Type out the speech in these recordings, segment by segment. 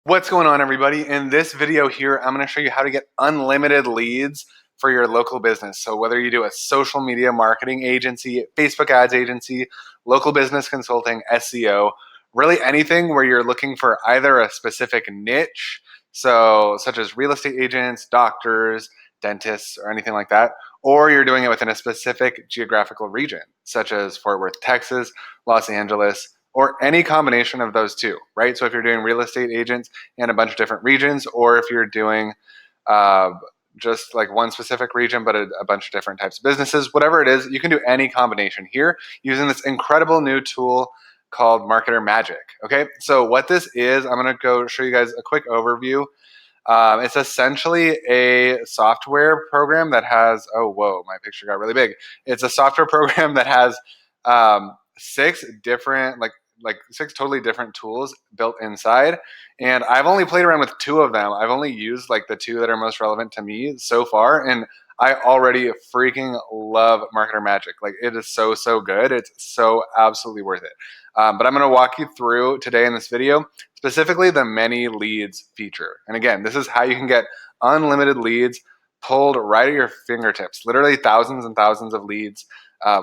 What's going on, everybody? In this video here, I'm going to show you how to get unlimited leads for your local business. So whether you do a social media marketing agency, Facebook ads agency, local business consulting, SEO, really anything where you're looking for either a specific niche, so such as real estate agents, doctors, dentists, or anything like that, or you're doing it within a specific geographical region, such as Fort Worth, Texas, Los Angeles, or any combination of those two, right? So if you're doing real estate agents in a bunch of different regions, or if you're doing just like one specific region, but a bunch of different types of businesses, whatever it is, you can do any combination here using this incredible new tool called MarketerMagic. Okay, so what this is, I'm gonna go show you guys a quick overview. It's essentially a software program that has, oh, whoa, my picture got really big. It's a software program that has six different, like six totally different tools built inside. And I've only played around with two of them. I've only used like the two that are most relevant to me so far. And I already freaking love MarketerMagic. Like it is so, so good. It's so absolutely worth it. But I'm going to walk you through today in this video, specifically the many leads feature. And again, this is how you can get unlimited leads pulled right at your fingertips, literally thousands and thousands of leads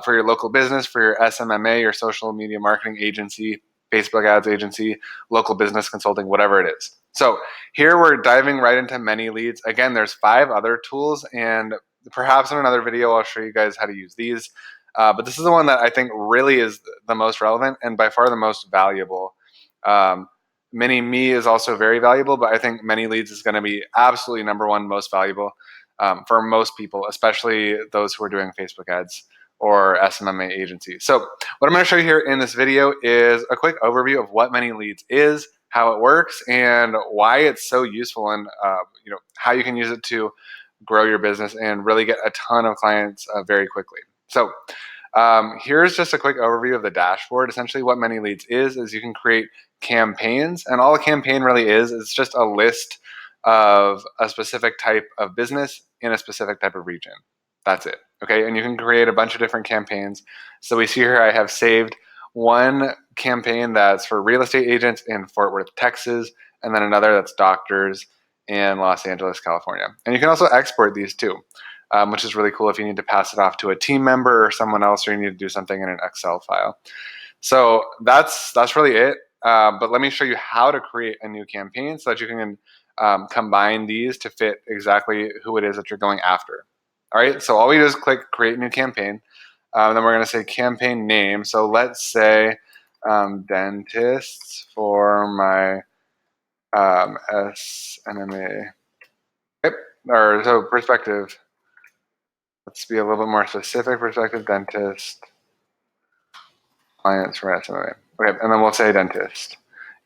for your local business, for your SMMA, your social media marketing agency, Facebook ads agency, local business consulting, whatever it is. So here we're diving right into many leads. Again, there's 5 other tools, and perhaps in another video, I'll show you guys how to use these. But this is the one that I think really is the most relevant and by far the most valuable. Mini-Me is also very valuable, but I think Many Leads is going to be absolutely number one most valuable for most people, especially those who are doing Facebook ads or SMMA agency. So what I'm going to show you here in this video is a quick overview of what Many Leads is, how it works, and why it's so useful, and how you can use it to grow your business and really get a ton of clients very quickly. So here's just a quick overview of the dashboard. Essentially what Many Leads is you can create campaigns, and all a campaign really is just a list of a specific type of business in a specific type of region. That's it. Okay, and you can create a bunch of different campaigns. So we see here I have saved one campaign that's for real estate agents in Fort Worth, Texas, and then another that's doctors in Los Angeles, California. And you can also export these too, which is really cool if you need to pass it off to a team member or someone else, or you need to do something in an Excel file. So that's really it. But let me show you how to create a new campaign so that you can combine these to fit exactly who it is that you're going after. All right, so all we do is click create new campaign. Then we're going to say campaign name. So let's say dentists for my SMMA. Yep, or so perspective. Let's be a little bit more specific. Perspective dentist clients for SMMA. Okay, and then we'll say dentist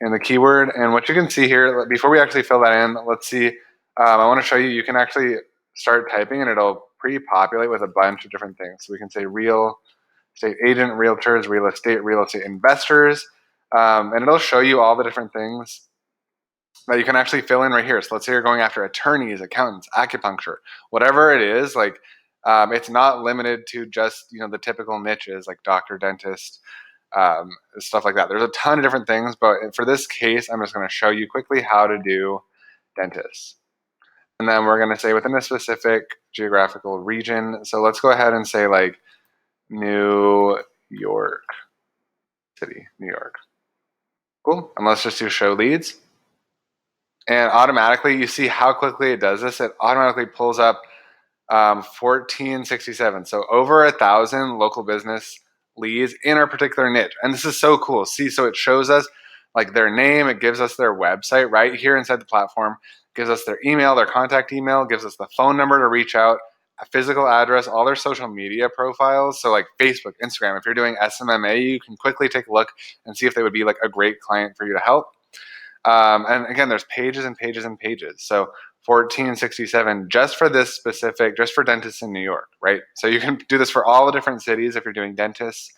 and the keyword. And what you can see here, before we actually fill that in, let's see. I want to show you. You can actually start typing, and it'll pre-populate with a bunch of different things. So we can say real estate agent, realtors, real estate investors, and it'll show you all the different things that you can actually fill in right here. So let's say you're going after attorneys, accountants, acupuncture, whatever it is. Like it's not limited to just the typical niches like doctor, dentist, stuff like that. There's a ton of different things, but for this case, I'm just going to show you quickly how to do dentists. And then we're going to say within a specific geographical region. So let's go ahead and say like New York City, New York. Cool. And let's just do show leads. And automatically, you see how quickly it does this. It automatically pulls up 1467. So over 1,000 local business leads in our particular niche. And this is so cool. See, so it shows us like their name. It gives us their website right here inside the platform. Gives us their email, their contact email, gives us the phone number to reach out, a physical address, all their social media profiles. So like Facebook, Instagram, if you're doing SMMA, you can quickly take a look and see if they would be like a great client for you to help. And again, there's pages and pages and pages. So 1467 just for this specific, just for dentists in New York, right? So you can do this for all the different cities if you're doing dentists.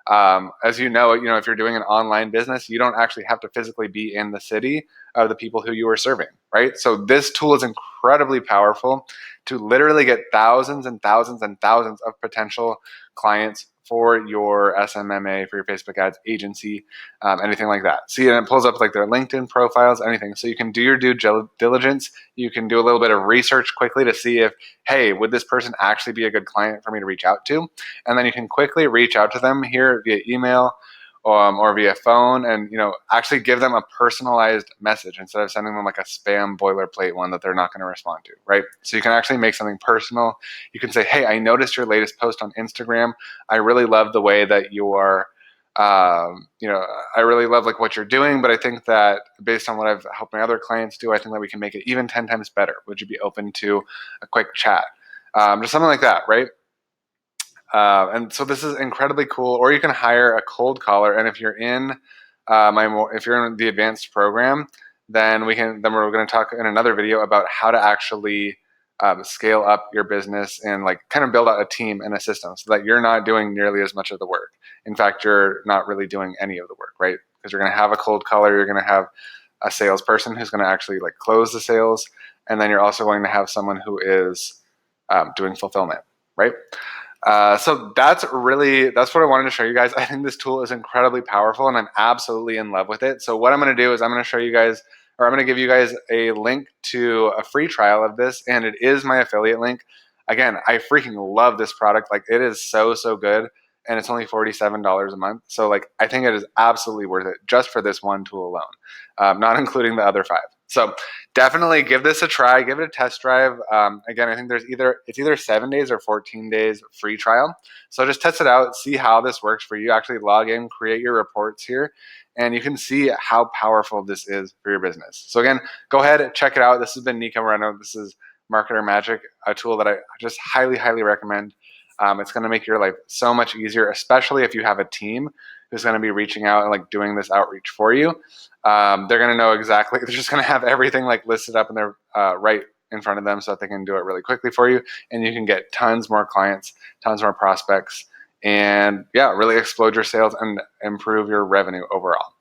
As you know, if you're doing an online business, you don't actually have to physically be in the city of the people who you are serving, right? So this tool is incredibly powerful to literally get thousands and thousands and thousands of potential clients for your SMMA, for your Facebook ads agency, anything like that. See, and it pulls up like their LinkedIn profiles, anything. So you can do your due diligence. You can do a little bit of research quickly to see if, hey, would this person actually be a good client for me to reach out to? And then you can quickly reach out to them here via email, or via phone, and actually give them a personalized message instead of sending them like a spam boilerplate one that they're not going to respond to, right? So you can actually make something personal. You can say, hey, I noticed your latest post on Instagram. I really love the way that you are, I really love like what you're doing, but I think that based on what I've helped my other clients do, I think that we can make it even 10 times better. Would you be open to a quick chat? Just something like that, right? And so this is incredibly cool. Or you can hire a cold caller, and if you're in if you're in the advanced program, then we're going to talk in another video about how to actually scale up your business and like kind of build out a team and a system so that you're not doing nearly as much of the work. In fact, you're not really doing any of the work, right? Because you're going to have a cold caller, you're going to have a salesperson who's going to actually like close the sales, and then you're also going to have someone who is doing fulfillment, right? So that's what I wanted to show you guys. I think this tool is incredibly powerful and I'm absolutely in love with it. So what I'm going to do is I'm going to show you guys, or I'm going to give you guys a link to a free trial of this, and it is my affiliate link. Again, I freaking love this product. Like, it is so, so good, and it's only $47 a month. So like, I think it is absolutely worth it just for this one tool alone, not including the other 5. So definitely give this a try, give it a test drive. Again, I think it's either 7 days or 14 days free trial. So just test it out, see how this works for you. Actually log in, create your reports here, and you can see how powerful this is for your business. So again, go ahead, check it out. This has been Nico Moreno. This is MarketerMagic, a tool that I just highly, highly recommend. It's going to make your life so much easier, especially if you have a team who's going to be reaching out and like doing this outreach for you. They're going to know exactly, they're just going to have everything like listed up in their right in front of them so that they can do it really quickly for you, and you can get tons more clients, tons more prospects, and yeah, really explode your sales and improve your revenue overall.